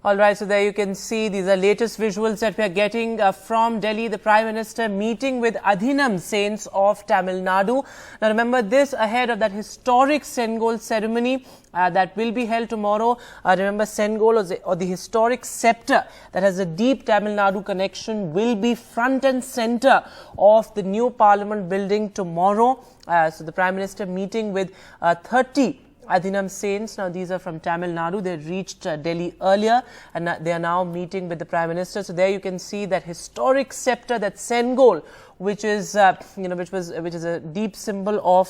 All right, so there you can see these are latest visuals that we are getting from Delhi. The Prime Minister meeting with Adheenams saints of Tamil Nadu. Now remember this ahead of that historic Sengol ceremony that will be held tomorrow. Remember Sengol or the historic Sceptre that has a deep Tamil Nadu connection will be front and center of the new Parliament building tomorrow. So the Prime Minister meeting with 30 Adheenams saints. Now these are from Tamil Nadu. They reached Delhi earlier and they are now meeting with the Prime Minister. So there you can see that historic sceptre, that Sengol, which is which is a deep symbol of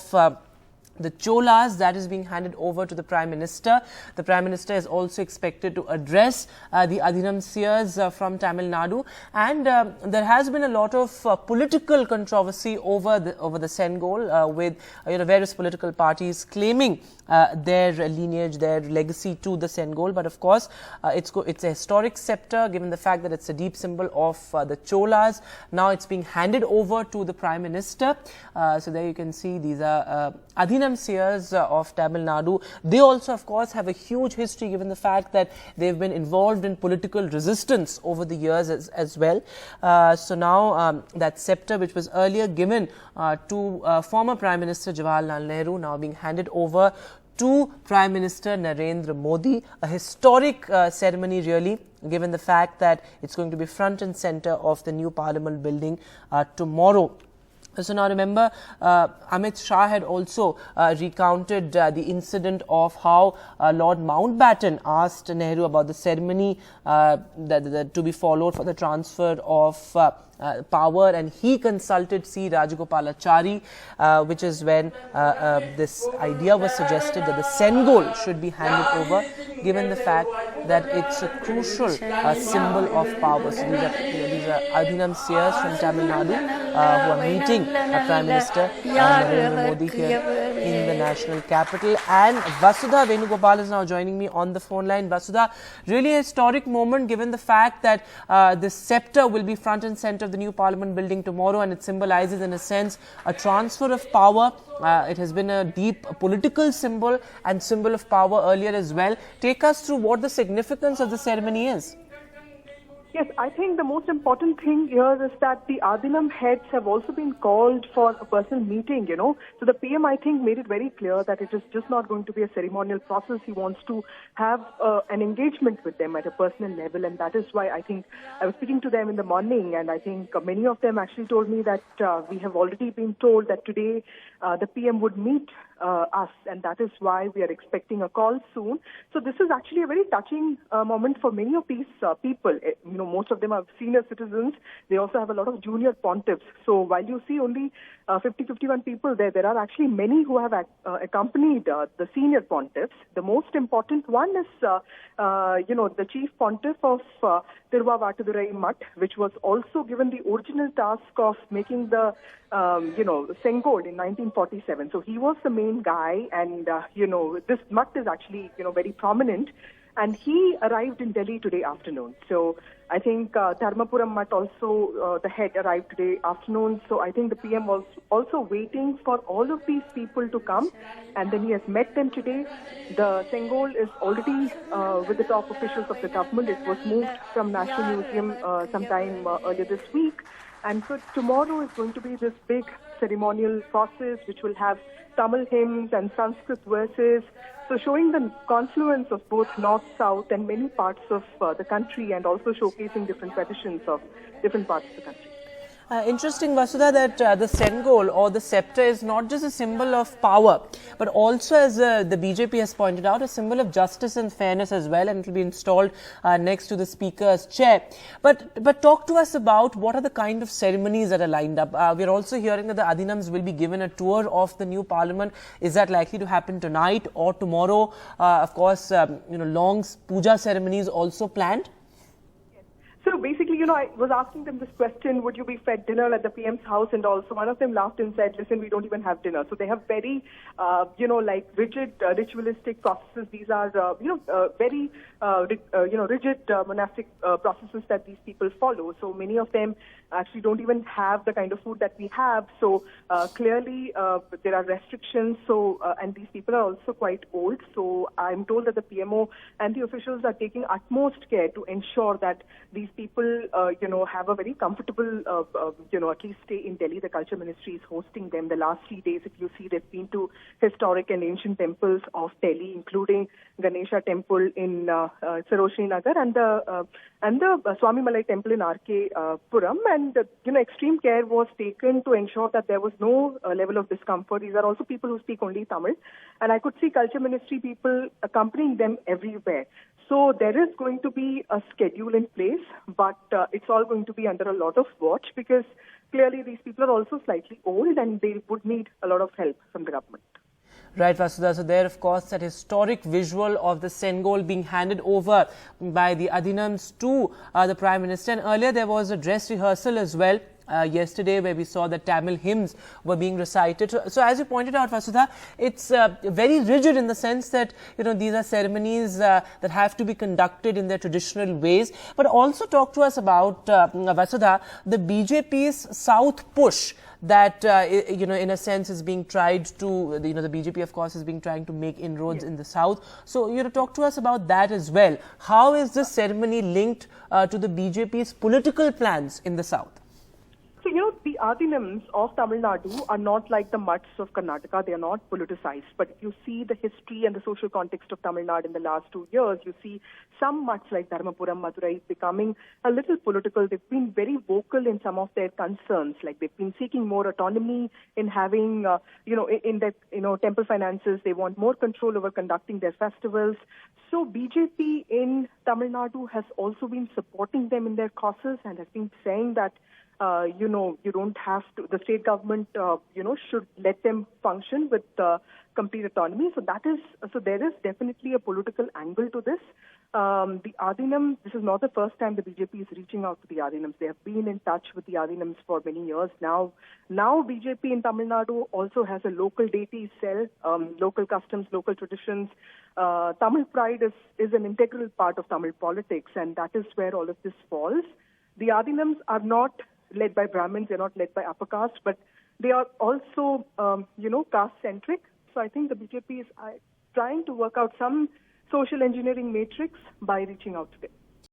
the Cholas, that is being handed over to the Prime Minister. The Prime Minister is also expected to address the Adheenams Seers from Tamil Nadu, and there has been a lot of political controversy over the Sengol, with various political parties claiming their lineage, their legacy to the Sengol. But of course, it's a historic sceptre, given the fact that it's a deep symbol of the Cholas. Now it's being handed over to the Prime Minister. So there you can see these are Adheenams Seers of Tamil Nadu. They also, of course, have a huge history, given the fact that they've been involved in political resistance over the years as well. So now that sceptre, which was earlier given to former Prime Minister Jawaharlal Nehru, now being handed over to Prime Minister Narendra Modi. A historic ceremony, really, given the fact that it's going to be front and center of the new Parliament building tomorrow. So now remember, Amit Shah had also recounted the incident of how Lord Mountbatten asked Nehru about the ceremony to be followed for the transfer of power, and he consulted C. Rajagopalachari, which is when this idea was suggested that the Sengol should be handed over, given the fact that it's a crucial symbol of power. So these are Adheenams Seers from Tamil Nadu who are meeting Prime Minister Narendra Modi here in the national capital. And Vasudha Venugopal is now joining me on the phone line. Vasudha, really a historic moment, given the fact that this sceptre will be front and center of the new Parliament building tomorrow, and it symbolizes, in a sense, a transfer of power. It has been a deep political symbol and symbol of power earlier as well. Take us through what the significance of the ceremony is. Yes, I think the most important thing here is that the Adheenam heads have also been called for a personal meeting, So the PM, I think, made it very clear that it is just not going to be a ceremonial process. He wants to have an engagement with them at a personal level, and that is why I think I was speaking to them in the morning, and I think many of them actually told me that we have already been told that today the PM would meet us, and that is why we are expecting a call soon. So this is actually a very touching moment for many of these people. Most of them are senior citizens. They also have a lot of junior pontiffs. So while you see only 51 people there are actually many who have accompanied the senior pontiffs. The most important one is, the chief pontiff of Tiruvavattadurai Mutt, which was also given the original task of making the Sengol in 1947. So he was the main guy, and this Mutt is actually very prominent, and he arrived in Delhi today afternoon. So I think Dharmapuram Mutt also, the head, arrived today afternoon. So I think the PM was also waiting for all of these people to come, and then he has met them today. The Sengol is already with the top officials of the government. It was moved from National Museum sometime earlier this week. And so tomorrow is going to be this big ceremonial process, which will have Tamil hymns and Sanskrit verses, so showing the confluence of both North, South and many parts of the country, and also showcasing different traditions of different parts of the country. Interesting, Vasudha, that the Sengol or the sceptre is not just a symbol of power, but also, as the BJP has pointed out, a symbol of justice and fairness as well, and it will be installed next to the Speaker's chair. But talk to us about what are the kind of ceremonies that are lined up. We are also hearing that the Adheenams will be given a tour of the new Parliament. Is that likely to happen tonight or tomorrow? Of course, long puja ceremonies also planned. So basically, I was asking them this question, would you be fed dinner at the PM's house? And also one of them laughed and said, listen, we don't even have dinner. So they have very, like rigid ritualistic processes. These are, very, rigid monastic processes that these people follow. So many of them actually don't even have the kind of food that we have. So clearly there are restrictions. So and these people are also quite old. So I'm told that the PMO and the officials are taking utmost care to ensure that these people, have a very comfortable, at least stay in Delhi. The Culture Ministry is hosting them. The last 3 days, if you see, they've been to historic and ancient temples of Delhi, including Ganesha Temple in Sarojini Nagar and the Swami Malai Temple in RK Puram. And, extreme care was taken to ensure that there was no level of discomfort. These are also people who speak only Tamil. And I could see Culture Ministry people accompanying them everywhere. So there is going to be a schedule in place, but it's all going to be under a lot of watch because clearly these people are also slightly old and they would need a lot of help from the government. Right, Vasudha. So there, of course, that historic visual of the Sengol being handed over by the Adheenams to the Prime Minister. And earlier there was a dress rehearsal as well. Yesterday, where we saw that Tamil hymns were being recited. So as you pointed out, Vasudha, it's very rigid in the sense that, these are ceremonies that have to be conducted in their traditional ways. But also talk to us about, Vasudha, the BJP's South push that, in a sense is being tried to, the BJP, of course, is being trying to make inroads in the South. So, talk to us about that as well. How is this ceremony linked to the BJP's political plans in the South? So, the Adheenams of Tamil Nadu are not like the mutts of Karnataka. They are not politicized. But if you see the history and the social context of Tamil Nadu in the last 2 years, you see some mutts like Dharmapuram, Madurai becoming a little political. They've been very vocal in some of their concerns. Like they've been seeking more autonomy in having, in their, temple finances. They want more control over conducting their festivals. So BJP in Tamil Nadu has also been supporting them in their causes and has been saying that you don't have to, the state government, should let them function with complete autonomy. So there is definitely a political angle to this. The Adheenams, this is not the first time the BJP is reaching out to the Adheenams. They have been in touch with the Adheenams for many years now. Now BJP in Tamil Nadu also has a local deity cell, local customs, local traditions. Tamil pride is an integral part of Tamil politics, and that is where all of this falls. The Adheenams are not led by Brahmins, they're not led by upper caste, but they are also, caste-centric. So I think the BJP is trying to work out some social engineering matrix by reaching out to them.